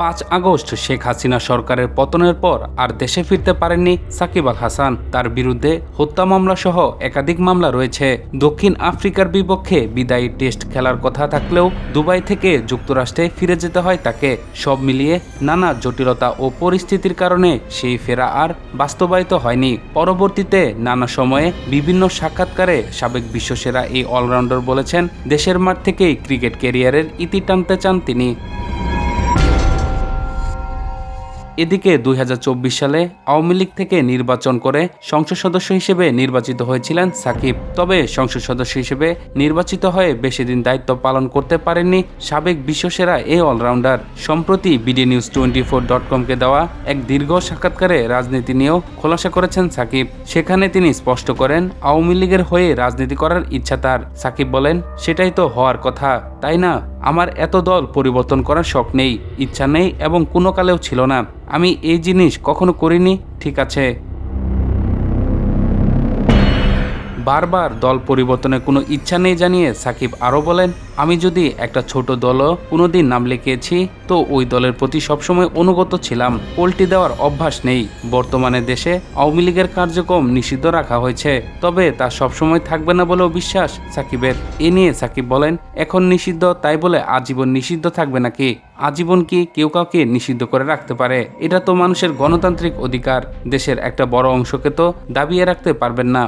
5 August Sheikh Hasina সরকারের পতনের পর আর দেশে ফিরতে পারেননি সাকিব আল হাসান। তার বিরুদ্ধে হত্যা মামলা সহ একাধিক মামলা রয়েছে। দক্ষিণ আফ্রিকার বিপক্ষে বিদায়ী টেস্ট খেলার কথা থাকলেও দুবাই থেকে যুক্তরাষ্ট্রে ফিরে যেতে হয় তাকে। সব মিলিয়ে নানা জটিলতা ও পরিস্থিতির কারণে সেই ফেরা আর বাস্তবায়িত হয়নি। পরবর্তীতে নানা সময়ে বিভিন্ন সাক্ষাৎকারে সাবেক বিশ্বসেরা এই অলরাউন্ডার বলেছেন, দেশের মাঠ থেকেই ক্রিকেট ক্যারিয়ারের ইতি টানতে চান তিনি। এদিকে 2024 সালে আওয়ামী লীগ থেকে নির্বাচন করে সংসদ সদস্য হিসেবে নির্বাচিত হয়েছিলেন সাকিব। তবে সংসদ সদস্য হিসেবে নির্বাচিত হয়ে বেশি দিন দায়িত্ব পালন করতে পারেননি সাবেক বিশ্বসেরা এই অলরাউন্ডার। সম্প্রতি bdnews24.com-কে দেওয়া এক দীর্ঘ সাক্ষাৎকারে রাজনীতি নিয়েও খোলাসা করেছেন সাকিব। সেখানে তিনি স্পষ্ট করেন, আওয়ামী লীগের হয়ে রাজনীতি করার ইচ্ছা তার। সাকিব বলেন, সেটাই তো হওয়ার কথা, তাই না? আমার এত দল পরিবর্তন করার শখ নেই, ইচ্ছা নেই এবং কোনো কালেও ছিল না। আমি এই জিনিস কখনো করিনি, ঠিক আছে। বারবার দল পরিবর্তনের কোনো ইচ্ছা নেই জানিয়ে সাকিব আরও বলেন, আমি যদি একটা ছোট দলও কোনোদিন নাম লিখিয়েছি তো ওই দলের প্রতি সবসময় অনুগত ছিলাম। পল্টি দেওয়ার অভ্যাস নেই। বর্তমানে দেশে আওয়ামী লীগের কার্যক্রম নিষিদ্ধ রাখা হয়েছে, তবে তা সবসময় থাকবে না বলেও বিশ্বাস সাকিবের। এ নিয়ে সাকিব বলেন, এখন নিষিদ্ধ তাই বলে আজীবন নিষিদ্ধ থাকবে নাকি? আজীবন কি কেউ কাউকে নিষিদ্ধ করে রাখতে পারে? এটা তো মানুষের গণতান্ত্রিক অধিকার। দেশের একটা বড় অংশকে তো দাবিয়ে রাখতে পারবেন না।